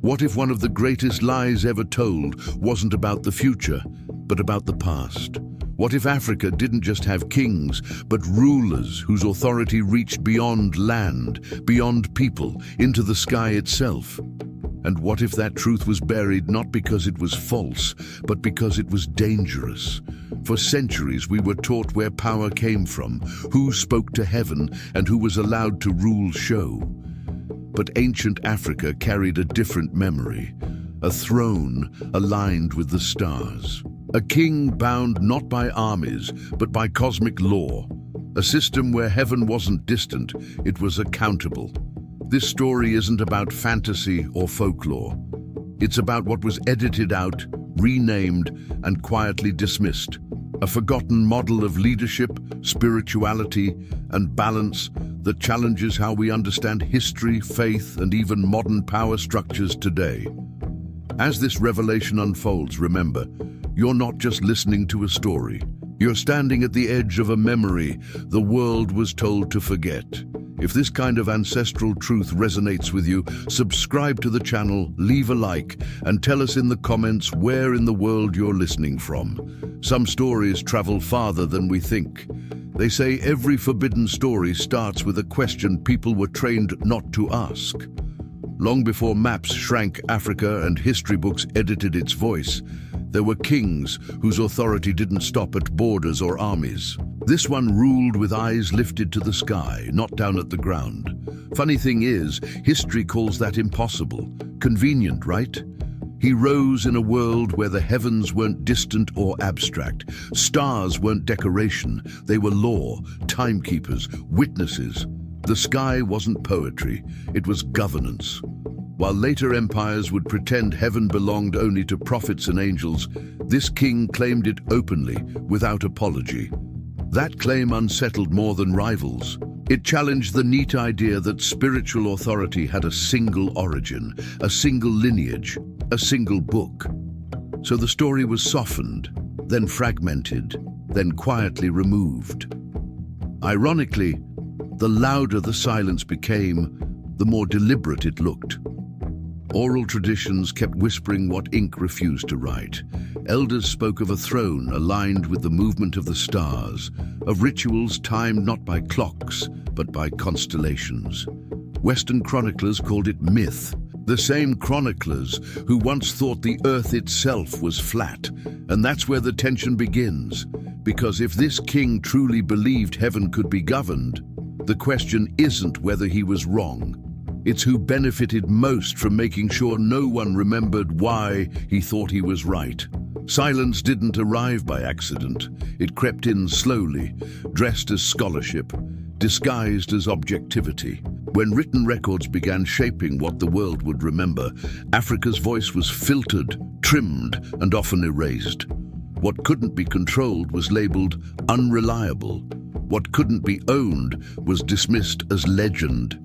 What if one of the greatest lies ever told wasn't about the future, but about the past? What if Africa didn't just have kings, but rulers whose authority reached beyond land, beyond people, into the sky itself? And what if that truth was buried not because it was false, but because it was dangerous? For centuries we were taught where power came from, who spoke to heaven, and who was allowed to rule show. But ancient Africa carried a different memory, a throne aligned with the stars. A king bound not by armies, but by cosmic law. A system where heaven wasn't distant, it was accountable. This story isn't about fantasy or folklore. It's about what was edited out, renamed, and quietly dismissed. A forgotten model of leadership, spirituality, and balance that challenges how we understand history, faith, and even modern power structures today. As this revelation unfolds, remember, you're not just listening to a story. You're standing at the edge of a memory the world was told to forget. If this kind of ancestral truth resonates with you, subscribe to the channel, leave a like, and tell us in the comments where in the world you're listening from. Some stories travel farther than we think. They say every forbidden story starts with a question people were trained not to ask. Long before maps shrank Africa and history books edited its voice, there were kings whose authority didn't stop at borders or armies. This one ruled with eyes lifted to the sky, not down at the ground. Funny thing is, history calls that impossible. Convenient, right? He rose in a world where the heavens weren't distant or abstract. Stars weren't decoration, they were law, timekeepers, witnesses. The sky wasn't poetry, it was governance. While later empires would pretend heaven belonged only to prophets and angels, this king claimed it openly, without apology. That claim unsettled more than rivals. It challenged the neat idea that spiritual authority had a single origin, a single lineage, a single book. So the story was softened, then fragmented, then quietly removed. Ironically, the louder the silence became, the more deliberate it looked. Oral traditions kept whispering what ink refused to write. Elders spoke of a throne aligned with the movement of the stars, of rituals timed not by clocks, but by constellations. Western chroniclers called it myth, the same chroniclers who once thought the earth itself was flat. And that's where the tension begins, because if this king truly believed heaven could be governed, the question isn't whether he was wrong. It's who benefited most from making sure no one remembered why he thought he was right. Silence didn't arrive by accident. It crept in slowly, dressed as scholarship, disguised as objectivity. When written records began shaping what the world would remember, Africa's voice was filtered, trimmed, and often erased. What couldn't be controlled was labeled unreliable. What couldn't be owned was dismissed as legend.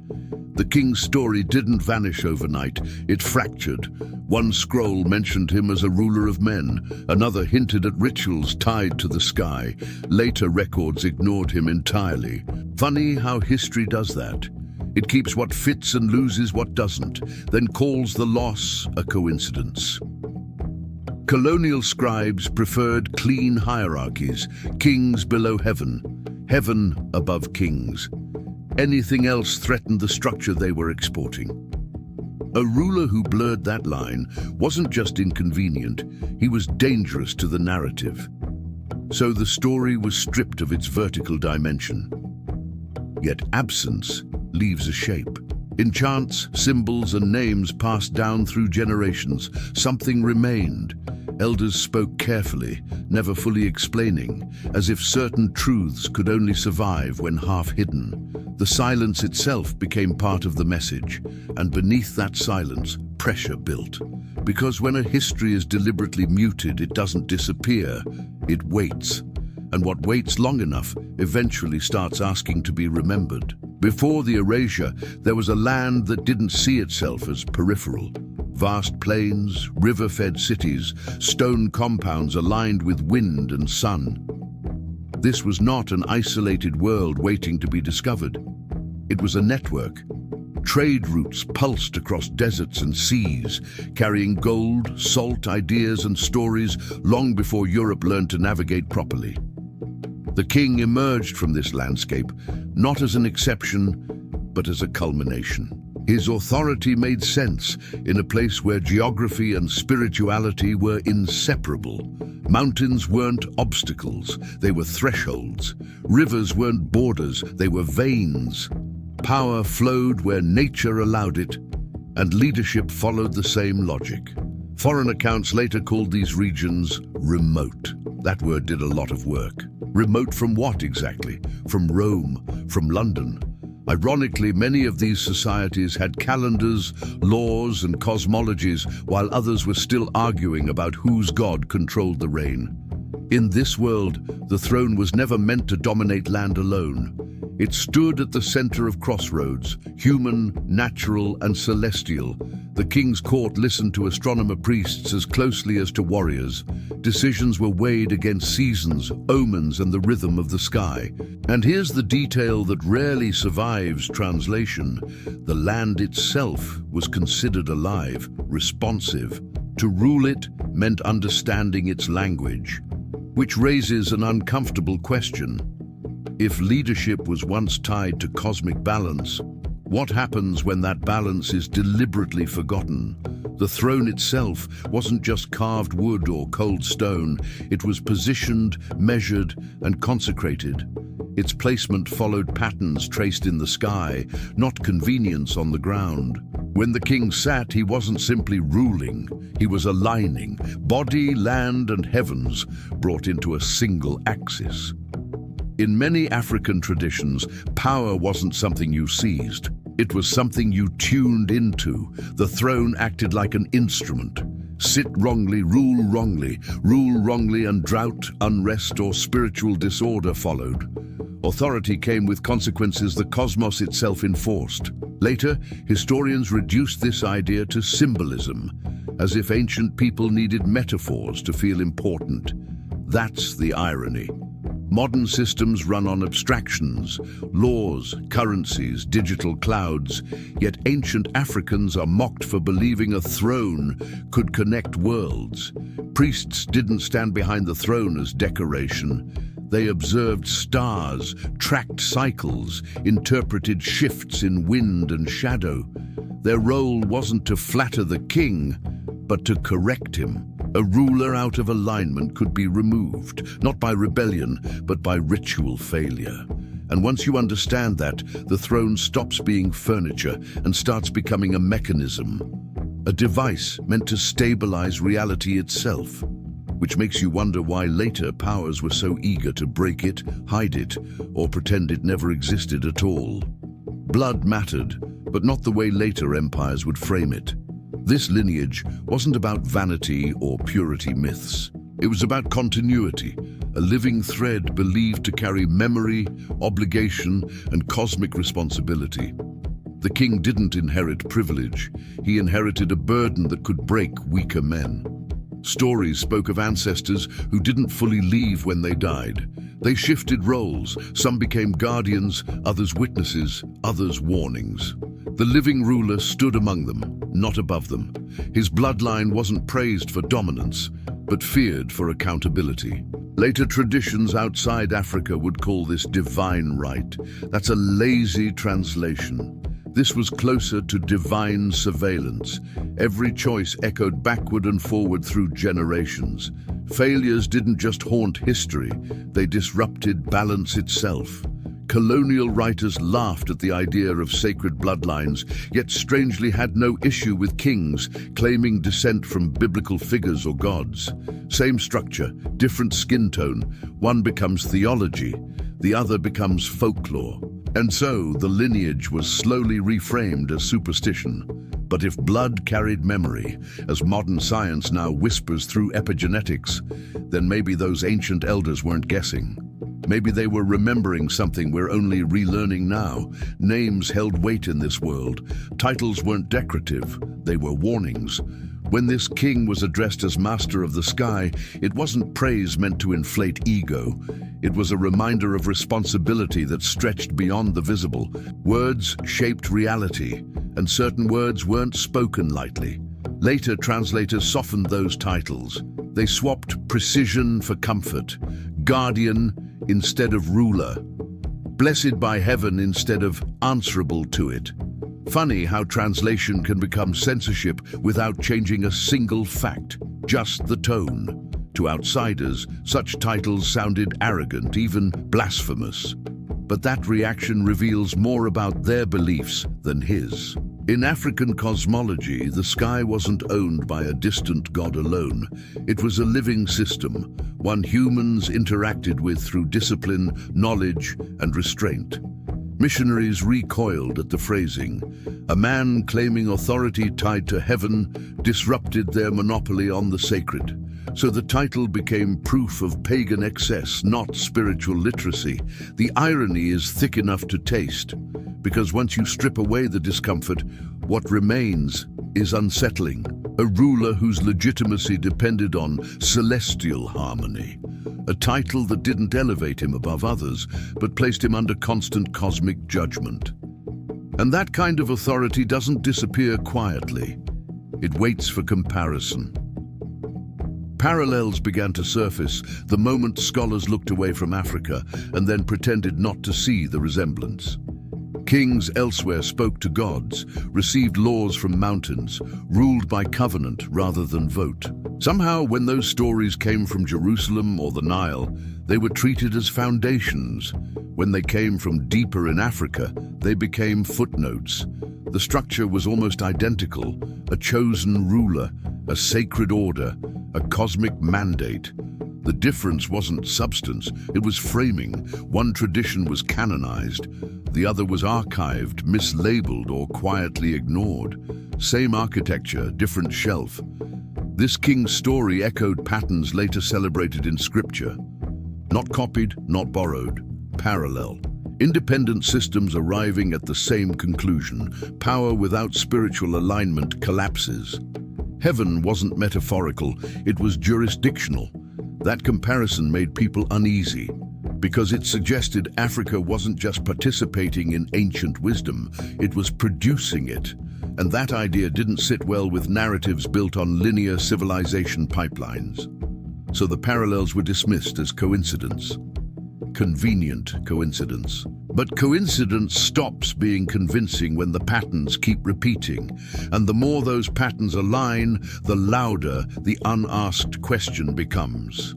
The king's story didn't vanish overnight, it fractured. One scroll mentioned him as a ruler of men, another hinted at rituals tied to the sky. Later records ignored him entirely. Funny how history does that. It keeps what fits and loses what doesn't, then calls the loss a coincidence. Colonial scribes preferred clean hierarchies, kings below heaven, heaven above kings. Anything else threatened the structure they were exporting. A ruler who blurred that line wasn't just inconvenient, he was dangerous to the narrative. So the story was stripped of its vertical dimension. Yet absence leaves a shape. In chants, symbols, and names passed down through generations, something remained. Elders spoke carefully, never fully explaining, as if certain truths could only survive when half hidden. The silence itself became part of the message, and beneath that silence, pressure built. Because when a history is deliberately muted, it doesn't disappear, it waits. And what waits long enough eventually starts asking to be remembered. Before the erasure, there was a land that didn't see itself as peripheral. Vast plains, river-fed cities, stone compounds aligned with wind and sun. This was not an isolated world waiting to be discovered. It was a network, Trade routes pulsed across deserts and seas, carrying gold, salt, ideas and stories long before Europe learned to navigate properly. The king emerged from this landscape, not as an exception, but as a culmination. His authority made sense in a place where geography and spirituality were inseparable. Mountains weren't obstacles, they were thresholds. Rivers weren't borders, they were veins. Power flowed where nature allowed it, and leadership followed the same logic. Foreign accounts later called these regions remote. That word did a lot of work. Remote from what exactly? From Rome, from London. Ironically, many of these societies had calendars, laws, and cosmologies, while others were still arguing about whose god controlled the reign. In this world, the throne was never meant to dominate land alone. It stood at the center of crossroads, human, natural, and celestial. The king's court listened to astronomer priests as closely as to warriors. Decisions were weighed against seasons, omens, and the rhythm of the sky. And here's the detail that rarely survives translation. The land itself was considered alive, responsive. To rule it meant understanding its language, which raises an uncomfortable question. If leadership was once tied to cosmic balance, what happens when that balance is deliberately forgotten? The throne itself wasn't just carved wood or cold stone. It was positioned, measured, and consecrated. Its placement followed patterns traced in the sky, not convenience on the ground. When the king sat, he wasn't simply ruling, he was aligning. Body, land, and heavens brought into a single axis. In many African traditions, power wasn't something you seized. It was something you tuned into. The throne acted like an instrument. Sit wrongly, rule wrongly, and drought, unrest, or spiritual disorder followed. Authority came with consequences the cosmos itself enforced. Later, historians reduced this idea to symbolism, as if ancient people needed metaphors to feel important. That's the irony. Modern systems run on abstractions, laws, currencies, digital clouds, yet ancient Africans are mocked for believing a throne could connect worlds. Priests didn't stand behind the throne as decoration. They observed stars, tracked cycles, interpreted shifts in wind and shadow. Their role wasn't to flatter the king, but to correct him. A ruler out of alignment could be removed, not by rebellion, but by ritual failure. And once you understand that, the throne stops being furniture and starts becoming a mechanism, a device meant to stabilize reality itself, which makes you wonder why later powers were so eager to break it, hide it, or pretend it never existed at all. Blood mattered, but not the way later empires would frame it. This lineage wasn't about vanity or purity myths. It was about continuity, a living thread believed to carry memory, obligation, and cosmic responsibility. The king didn't inherit privilege. He inherited a burden that could break weaker men. Stories spoke of ancestors who didn't fully leave when they died. They shifted roles. Some became guardians, others witnesses, others warnings. The living ruler stood among them, not above them. His bloodline wasn't praised for dominance, but feared for accountability. Later traditions outside Africa would call this divine right. That's a lazy translation. This was closer to divine surveillance. Every choice echoed backward and forward through generations. Failures didn't just haunt history, they disrupted balance itself. Colonial writers laughed at the idea of sacred bloodlines, yet strangely had no issue with kings claiming descent from biblical figures or gods. Same structure, different skin tone. One becomes theology, the other becomes folklore. And so the lineage was slowly reframed as superstition. But if blood carried memory, as modern science now whispers through epigenetics, then maybe those ancient elders weren't guessing. Maybe they were remembering something we're only relearning now. Names held weight in this world. Titles weren't decorative, they were warnings. When this king was addressed as Master of the Sky, it wasn't praise meant to inflate ego. It was a reminder of responsibility that stretched beyond the visible. Words shaped reality, and certain words weren't spoken lightly. Later, translators softened those titles. They swapped precision for comfort, guardian instead of ruler, blessed by heaven instead of answerable to it. Funny how translation can become censorship without changing a single fact, just the tone. To outsiders, such titles sounded arrogant, even blasphemous. But that reaction reveals more about their beliefs than his. In African cosmology, the sky wasn't owned by a distant god alone. It was a living system, one humans interacted with through discipline, knowledge, and restraint. Missionaries recoiled at the phrasing. A man claiming authority tied to heaven disrupted their monopoly on the sacred. So the title became proof of pagan excess, not spiritual literacy. The irony is thick enough to taste, because once you strip away the discomfort, what remains is unsettling. A ruler whose legitimacy depended on celestial harmony. A title that didn't elevate him above others, but placed him under constant cosmic judgment. And that kind of authority doesn't disappear quietly. It waits for comparison. Parallels began to surface the moment scholars looked away from Africa and then pretended not to see the resemblance. Kings elsewhere spoke to gods, received laws from mountains, ruled by covenant rather than vote. Somehow, when those stories came from Jerusalem or the Nile, they were treated as foundations. When they came from deeper in Africa, they became footnotes. The structure was almost identical: a chosen ruler, a sacred order, a cosmic mandate. The difference wasn't substance, it was framing. One tradition was canonized, the other was archived, mislabeled, or quietly ignored. Same architecture, different shelf. This king's story echoed patterns later celebrated in scripture. Not copied, not borrowed, parallel. Independent systems arriving at the same conclusion. Power without spiritual alignment collapses. Heaven wasn't metaphorical, it was jurisdictional. That comparison made people uneasy, because it suggested Africa wasn't just participating in ancient wisdom, it was producing it. And that idea didn't sit well with narratives built on linear civilization pipelines. So the parallels were dismissed as coincidence. Convenient coincidence. But coincidence stops being convincing when the patterns keep repeating. And the more those patterns align, the louder the unasked question becomes.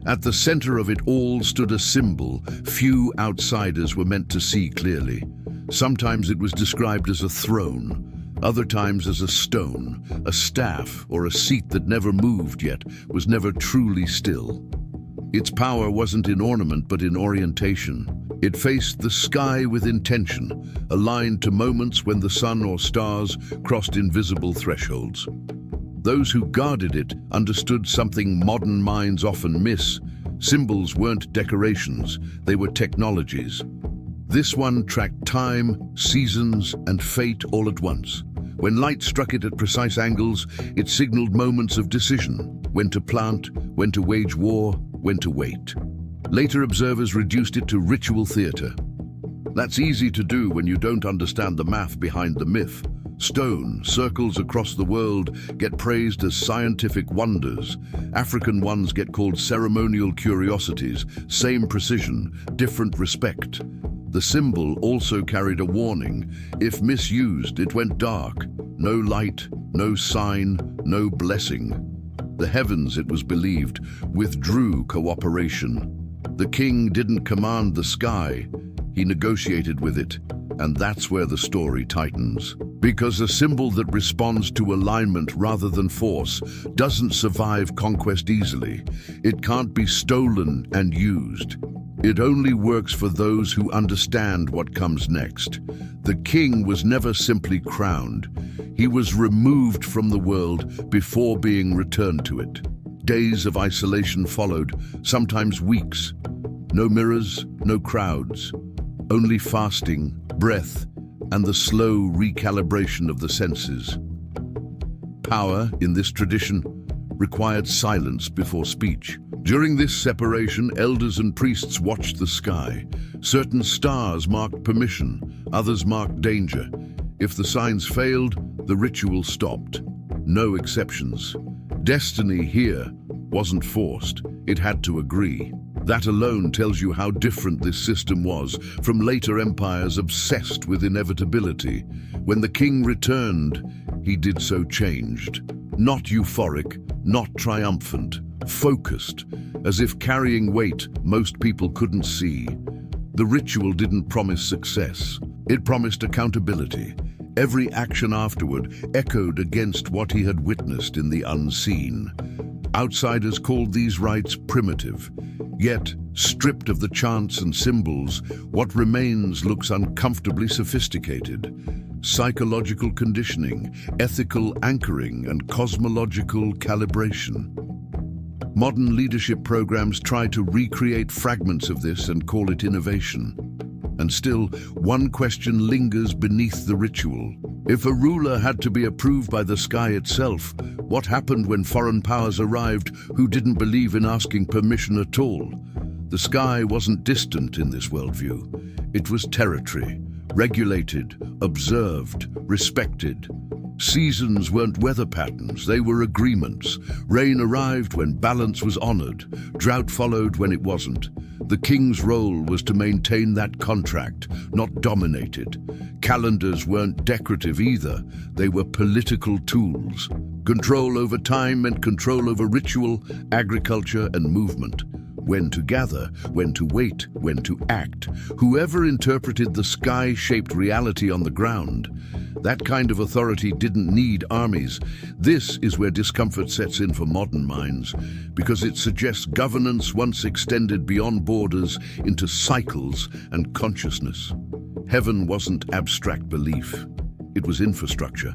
At the center of it all stood a symbol few outsiders were meant to see clearly. Sometimes it was described as a throne, other times as a stone, a staff, or a seat that never moved yet was never truly still. Its power wasn't in ornament but in orientation. It faced the sky with intention, aligned to moments when the sun or stars crossed invisible thresholds. Those who guarded it understood something modern minds often miss. Symbols weren't decorations, they were technologies. This one tracked time, seasons, and fate all at once. When light struck it at precise angles, it signaled moments of decision: when to plant, when to wage war, when to wait. Later observers reduced it to ritual theater. That's easy to do when you don't understand the math behind the myth. Stone circles across the world get praised as scientific wonders. African ones get called ceremonial curiosities. Same precision, different respect. The symbol also carried a warning. If misused, it went dark. No light, no sign, no blessing. The heavens, it was believed, withdrew cooperation. The king didn't command the sky, he negotiated with it, and that's where the story tightens. Because a symbol that responds to alignment rather than force doesn't survive conquest easily. It can't be stolen and used. It only works for those who understand what comes next. The king was never simply crowned. He was removed from the world before being returned to it. Days of isolation followed, sometimes weeks. No mirrors, no crowds, only fasting, breath, and the slow recalibration of the senses. Power, in this tradition, required silence before speech. During this separation, elders and priests watched the sky. Certain stars marked permission, others marked danger. If the signs failed, the ritual stopped. No exceptions. Destiny here wasn't forced, it had to agree. That alone tells you how different this system was from later empires obsessed with inevitability. When the king returned, he did so changed. Not euphoric, not triumphant, focused, as if carrying weight most people couldn't see. The ritual didn't promise success. It promised accountability. Every action afterward echoed against what he had witnessed in the unseen. Outsiders called these rites primitive. Yet, stripped of the chants and symbols, what remains looks uncomfortably sophisticated. Psychological conditioning, ethical anchoring, and cosmological calibration. Modern leadership programs try to recreate fragments of this and call it innovation. And still, one question lingers beneath the ritual. If a ruler had to be approved by the sky itself, what happened when foreign powers arrived who didn't believe in asking permission at all? The sky wasn't distant in this worldview. It was territory, regulated, observed, respected. Seasons weren't weather patterns, they were agreements. Rain arrived when balance was honored, drought followed when it wasn't. The king's role was to maintain that contract, not dominate it. Calendars weren't decorative either, they were political tools. Control over time meant control over ritual, agriculture, and movement. When to gather, when to wait, when to act. Whoever interpreted the sky-shaped reality on the ground, that kind of authority didn't need armies. This is where discomfort sets in for modern minds, because it suggests governance once extended beyond borders into cycles and consciousness. Heaven wasn't abstract belief, it was infrastructure.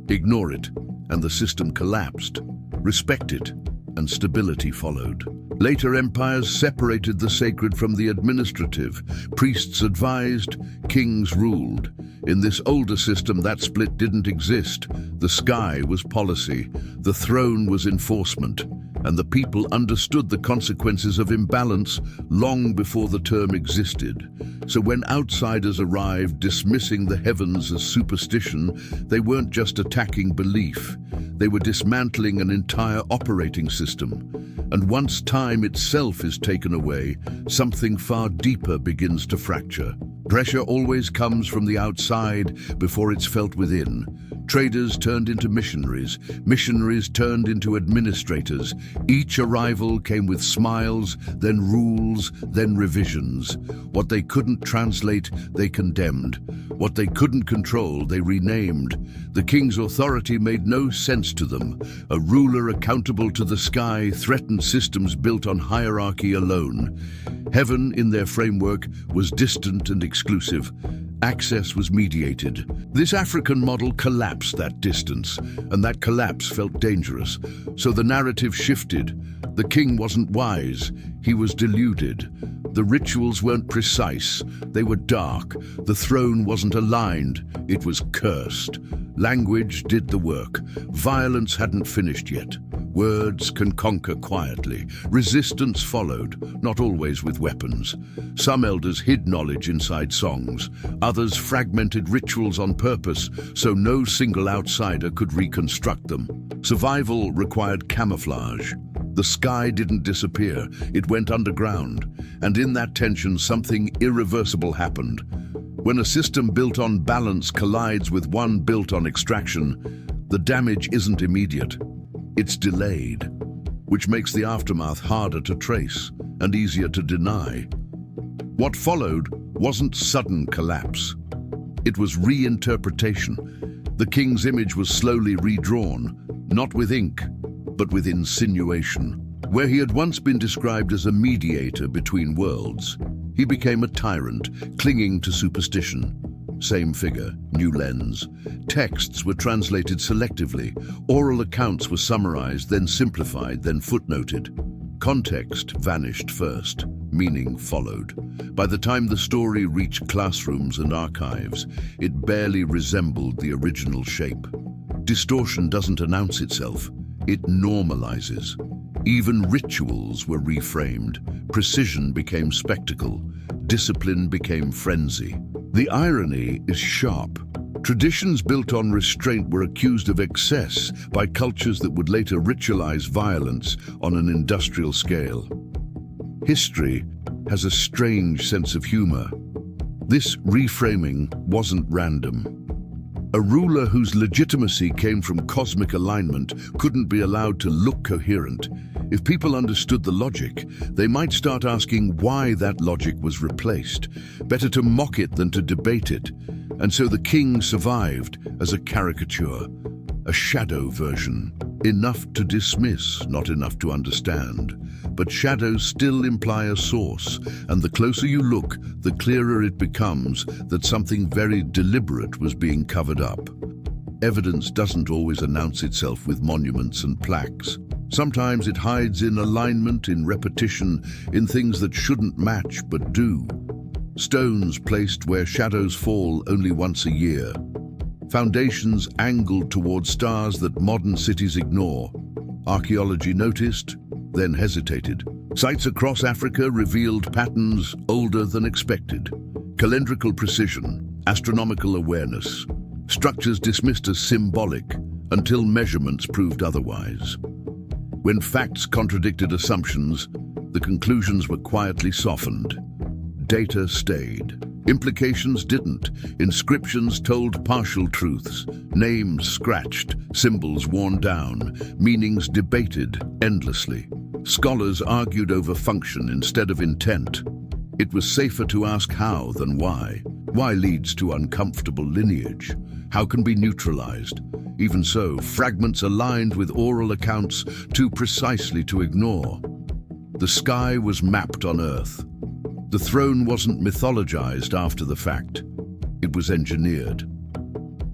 Ignore it, and the system collapsed. Respect it, and stability followed. Later empires separated the sacred from the administrative. Priests advised, kings ruled. In this older system, that split didn't exist. The sky was policy, the throne was enforcement, and the people understood the consequences of imbalance long before the term existed. So when outsiders arrived dismissing the heavens as superstition, they weren't just attacking belief. They were dismantling an entire operating system. And once time itself is taken away, something far deeper begins to fracture. Pressure always comes from the outside before it's felt within. Traders turned into missionaries, missionaries turned into administrators. Each arrival came with smiles, then rules, then revisions. What they couldn't translate, they condemned. What they couldn't control, they renamed. The king's authority made no sense to them. A ruler accountable to the sky threatened systems built on hierarchy alone. Heaven, in their framework, was distant and exclusive. Access was mediated. This African model collapsed that distance, and that collapse felt dangerous. So the narrative shifted. The king wasn't wise, he was deluded. The rituals weren't precise, they were dark. The throne wasn't aligned, it was cursed. Language did the work. Violence hadn't finished yet. Words can conquer quietly. Resistance followed, not always with weapons. Some elders hid knowledge inside songs. Others fragmented rituals on purpose, so no single outsider could reconstruct them. Survival required camouflage. The sky didn't disappear, it went underground. And in that tension, something irreversible happened. When a system built on balance collides with one built on extraction, the damage isn't immediate. It's delayed, which makes the aftermath harder to trace and easier to deny. What followed wasn't sudden collapse. It was reinterpretation. The king's image was slowly redrawn, not with ink, but with insinuation. Where he had once been described as a mediator between worlds, he became a tyrant, clinging to superstition. Same figure, new lens. Texts were translated selectively. Oral accounts were summarized, then simplified, then footnoted. Context vanished first. meaning followed. By the time the story reached classrooms and archives, it barely resembled the original shape. Distortion doesn't announce itself, it normalizes. Even rituals were reframed. Precision became spectacle. Discipline became frenzy. The irony is sharp. Traditions built on restraint were accused of excess by cultures that would later ritualize violence on an industrial scale. History has a strange sense of humor. This reframing wasn't random. A ruler whose legitimacy came from cosmic alignment couldn't be allowed to look coherent. If people understood the logic, they might start asking why that logic was replaced. Better to mock it than to debate it. And so the king survived as a caricature, a shadow version. Enough to dismiss, not enough to understand. But shadows still imply a source, and the closer you look, the clearer it becomes that something very deliberate was being covered up. Evidence doesn't always announce itself with monuments and plaques. Sometimes it hides in alignment, in repetition, in things that shouldn't match but do. Stones placed where shadows fall only once a year. Foundations angled toward stars that modern cities ignore. Archaeology noticed, then hesitated. Sites across Africa revealed patterns older than expected. Calendrical precision, astronomical awareness. Structures dismissed as symbolic until measurements proved otherwise. When facts contradicted assumptions, the conclusions were quietly softened. Data stayed. Implications didn't. Inscriptions told partial truths. Names scratched, symbols worn down, meanings debated endlessly. Scholars argued over function instead of intent. It was safer to ask how than why. Why leads to uncomfortable lineage? How can be neutralized? Even so, fragments aligned with oral accounts too precisely to ignore. The sky was mapped on Earth. The throne wasn't mythologized after the fact. It was engineered.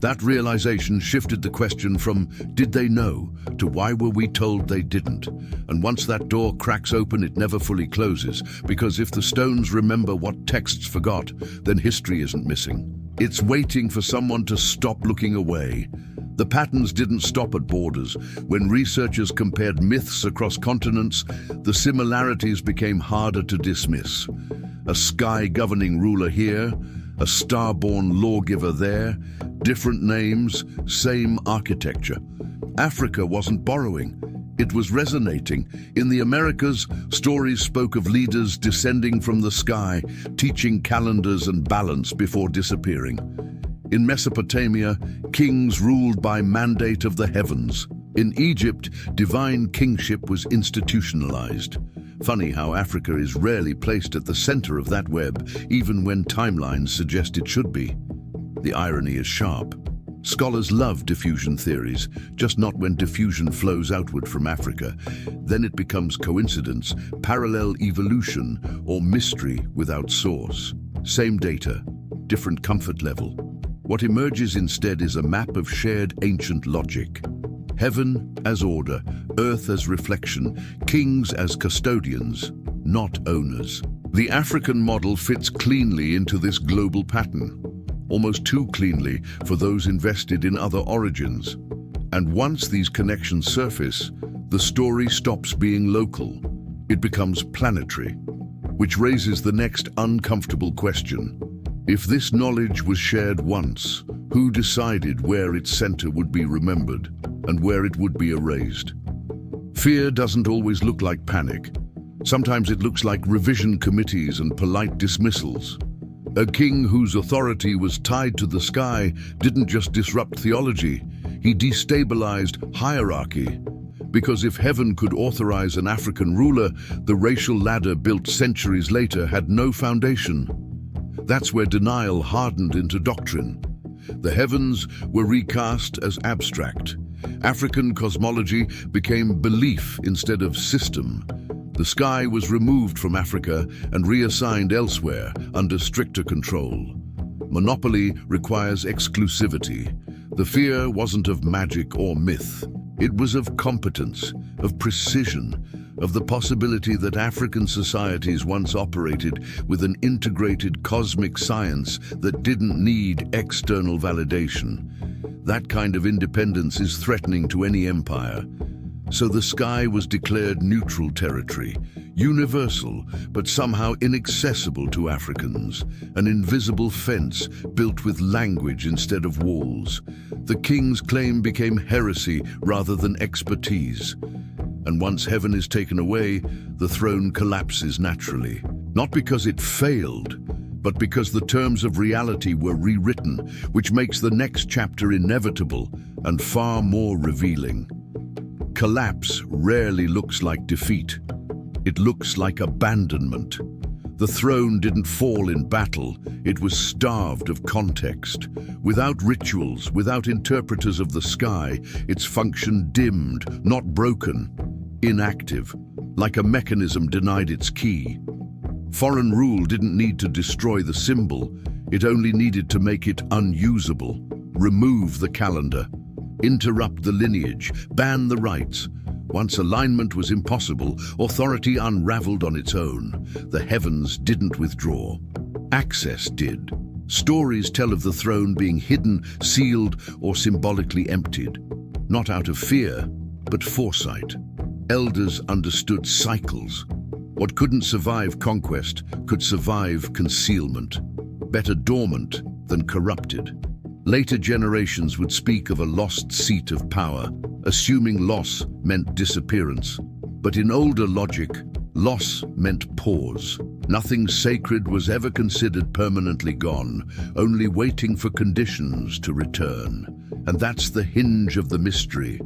That realization shifted the question from did they know to why were we told they didn't? And once that door cracks open, it never fully closes, because if the stones remember what texts forgot, then history isn't missing. It's waiting for someone to stop looking away. The patterns didn't stop at borders. When researchers compared myths across continents, the similarities became harder to dismiss. A sky-governing ruler here, a star-born lawgiver there, different names, same architecture. Africa wasn't borrowing. It was resonating. In the Americas, stories spoke of leaders descending from the sky, teaching calendars and balance before disappearing. In Mesopotamia, kings ruled by mandate of the heavens. In Egypt, divine kingship was institutionalized. Funny how Africa is rarely placed at the center of that web, even when timelines suggest it should be. The irony is sharp. Scholars love diffusion theories, just not when diffusion flows outward from Africa. Then it becomes coincidence, parallel evolution, or mystery without source. Same data, different comfort level. What emerges instead is a map of shared ancient logic. Heaven as order, earth as reflection, kings as custodians, not owners. The African model fits cleanly into this global pattern, almost too cleanly for those invested in other origins. And once these connections surface, the story stops being local. It becomes planetary, which raises the next uncomfortable question. If this knowledge was shared once, who decided where its center would be remembered and where it would be erased? Fear doesn't always look like panic. Sometimes it looks like revision committees and polite dismissals. A king whose authority was tied to the sky didn't just disrupt theology, he destabilized hierarchy. Because if heaven could authorize an African ruler, the racial ladder built centuries later had no foundation. That's where denial hardened into doctrine. The heavens were recast as abstract. African cosmology became belief instead of system. The sky was removed from Africa and reassigned elsewhere under stricter control. Monopoly requires exclusivity. The fear wasn't of magic or myth. It was of competence, of precision, of the possibility that African societies once operated with an integrated cosmic science that didn't need external validation. That kind of independence is threatening to any empire. So the sky was declared neutral territory, universal but somehow inaccessible to Africans, an invisible fence built with language instead of walls. The king's claim became heresy rather than expertise. And once heaven is taken away, the throne collapses naturally. Not because it failed, but because the terms of reality were rewritten, which makes the next chapter inevitable and far more revealing. Collapse rarely looks like defeat. It looks like abandonment. The throne didn't fall in battle, it was starved of context. Without rituals, without interpreters of the sky, its function dimmed, not broken, inactive, like a mechanism denied its key. Foreign rule didn't need to destroy the symbol, it only needed to make it unusable, remove the calendar, interrupt the lineage, ban the rites. Once alignment was impossible, authority unraveled on its own. The heavens didn't withdraw. Access did. Stories tell of the throne being hidden, sealed, or symbolically emptied. Not out of fear, but foresight. Elders understood cycles. What couldn't survive conquest could survive concealment. Better dormant than corrupted. Later generations would speak of a lost seat of power, assuming loss meant disappearance. But in older logic, loss meant pause. Nothing sacred was ever considered permanently gone, only waiting for conditions to return. And that's the hinge of the mystery.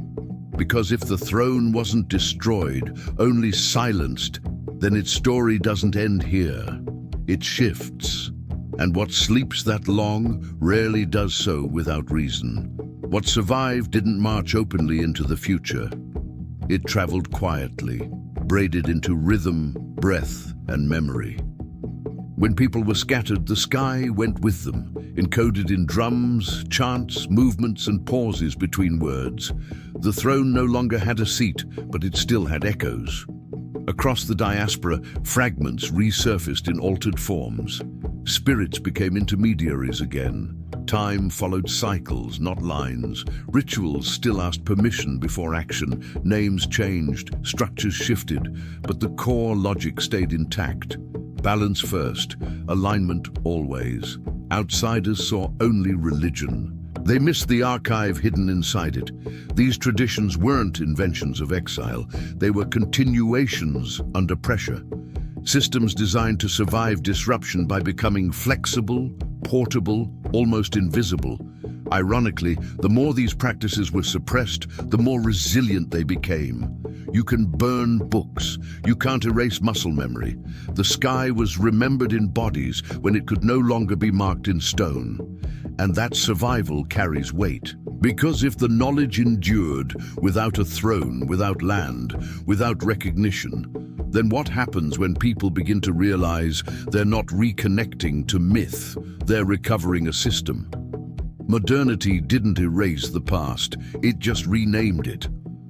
Because if the throne wasn't destroyed, only silenced, then its story doesn't end here. It shifts. And what sleeps that long rarely does so without reason. What survived didn't march openly into the future. It traveled quietly, braided into rhythm, breath, and memory. When people were scattered, the sky went with them, encoded in drums, chants, movements, and pauses between words. The throne no longer had a seat, but it still had echoes. Across the diaspora, fragments resurfaced in altered forms. Spirits became intermediaries again. Time followed cycles, not lines. Rituals still asked permission before action. Names changed, structures shifted, but the core logic stayed intact. Balance first, alignment always. Outsiders saw only religion. They missed the archive hidden inside it. These traditions weren't inventions of exile. They were continuations under pressure. Systems designed to survive disruption by becoming flexible, portable, almost invisible. Ironically, the more these practices were suppressed, the more resilient they became. You can burn books. You can't erase muscle memory. The sky was remembered in bodies when it could no longer be marked in stone. And that survival carries weight. Because if the knowledge endured without a throne, without land, without recognition, then what happens when people begin to realize they're not reconnecting to myth, they're recovering a system? Modernity didn't erase the past, it just renamed it.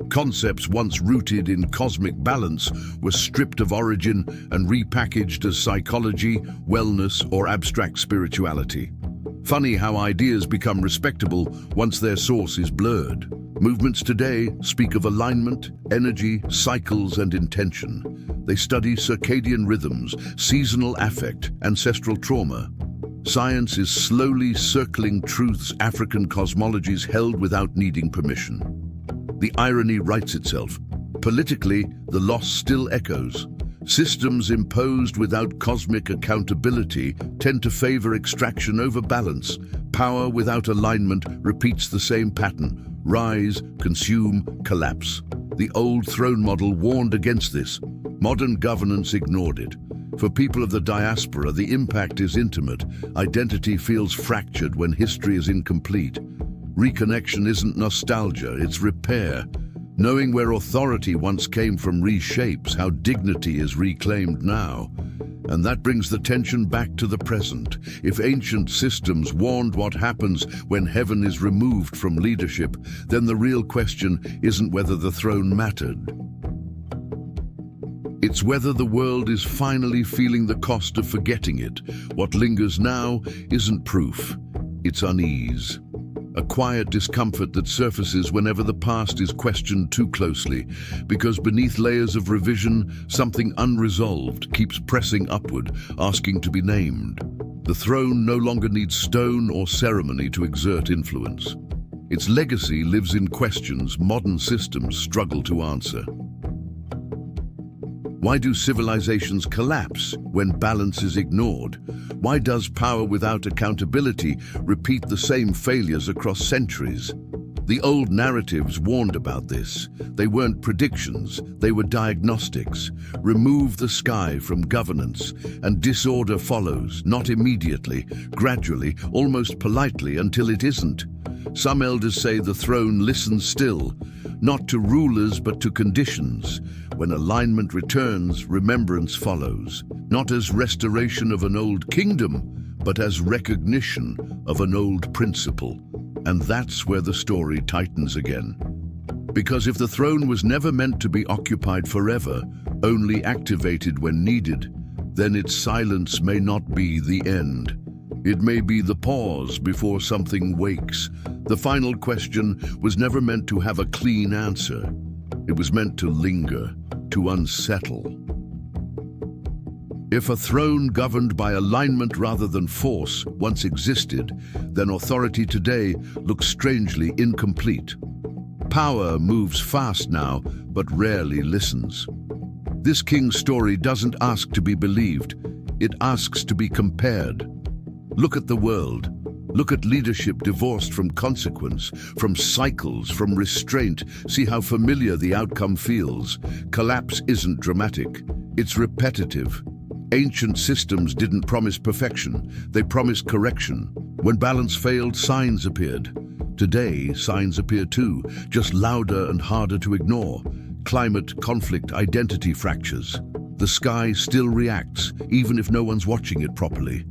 Concepts once rooted in cosmic balance were stripped of origin and repackaged as psychology, wellness, or abstract spirituality. Funny how ideas become respectable once their source is blurred. Movements today speak of alignment, energy, cycles, and intention. They study circadian rhythms, seasonal affect, ancestral trauma. Science is slowly circling truths African cosmologies held without needing permission. The irony writes itself. Politically, the loss still echoes. Systems imposed without cosmic accountability tend to favor extraction over balance. Power without alignment repeats the same pattern. Rise, consume, collapse. The old throne model warned against this. Modern governance ignored it. For people of the diaspora, the impact is intimate. Identity feels fractured when history is incomplete. Reconnection isn't nostalgia, it's repair. Knowing where authority once came from reshapes how dignity is reclaimed now. And that brings the tension back to the present. If ancient systems warned what happens when heaven is removed from leadership, then the real question isn't whether the throne mattered. It's whether the world is finally feeling the cost of forgetting it. What lingers now isn't proof, it's unease. A quiet discomfort that surfaces whenever the past is questioned too closely, because beneath layers of revision, something unresolved keeps pressing upward, asking to be named. The throne no longer needs stone or ceremony to exert influence. Its legacy lives in questions modern systems struggle to answer. Why do civilizations collapse when balance is ignored? Why does power without accountability repeat the same failures across centuries? The old narratives warned about this. They weren't predictions, they were diagnostics. Remove the sky from governance, and disorder follows, not immediately, gradually, almost politely, until it isn't. Some elders say the throne listens still, not to rulers but to conditions. When alignment returns, remembrance follows, not as restoration of an old kingdom, but as recognition of an old principle. And that's where the story tightens again. Because if the throne was never meant to be occupied forever, only activated when needed, then its silence may not be the end. It may be the pause before something wakes. The final question was never meant to have a clean answer. It was meant to linger, to unsettle. If a throne governed by alignment rather than force once existed, then authority today looks strangely incomplete. Power moves fast now, but rarely listens. This king's story doesn't ask to be believed, it asks to be compared. Look at the world. Look at leadership divorced from consequence, from cycles, from restraint. See how familiar the outcome feels. Collapse isn't dramatic, it's repetitive. Ancient systems didn't promise perfection, they promised correction. When balance failed, signs appeared. Today, signs appear too, just louder and harder to ignore. Climate, conflict, identity fractures. The sky still reacts, even if no one's watching it properly.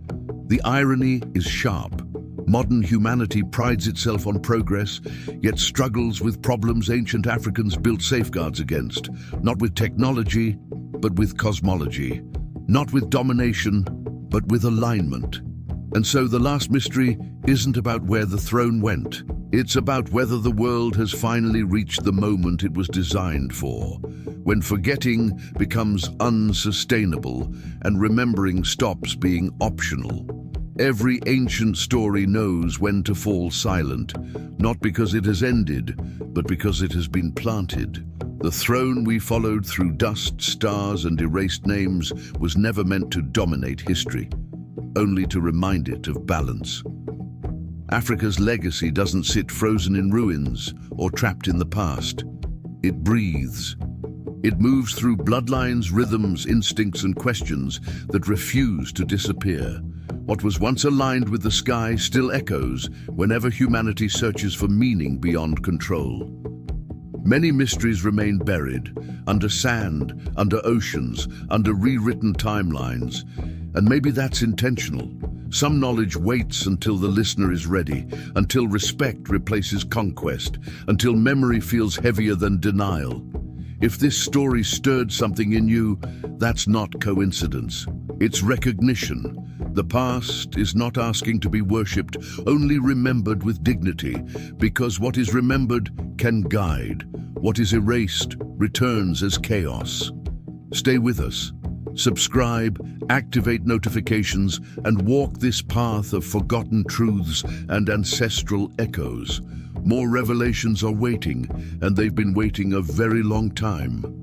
The irony is sharp. Modern humanity prides itself on progress, yet struggles with problems ancient Africans built safeguards against. Not with technology, but with cosmology. Not with domination, but with alignment. And so the last mystery isn't about where the throne went. It's about whether the world has finally reached the moment it was designed for, when forgetting becomes unsustainable and remembering stops being optional. Every ancient story knows when to fall silent, not because it has ended, but because it has been planted. The throne we followed through dust, stars, and erased names was never meant to dominate history, only to remind it of balance. Africa's legacy doesn't sit frozen in ruins or trapped in the past. It breathes. It moves through bloodlines, rhythms, instincts, and questions that refuse to disappear. What was once aligned with the sky still echoes whenever humanity searches for meaning beyond control. Many mysteries remain buried, under sand, under oceans, under rewritten timelines, and maybe that's intentional. Some knowledge waits until the listener is ready, until respect replaces conquest, until memory feels heavier than denial. If this story stirred something in you, that's not coincidence. It's recognition. The past is not asking to be worshipped, only remembered with dignity, because what is remembered can guide. What is erased returns as chaos. Stay with us. Subscribe, activate notifications, and walk this path of forgotten truths and ancestral echoes. More revelations are waiting, and they've been waiting a very long time.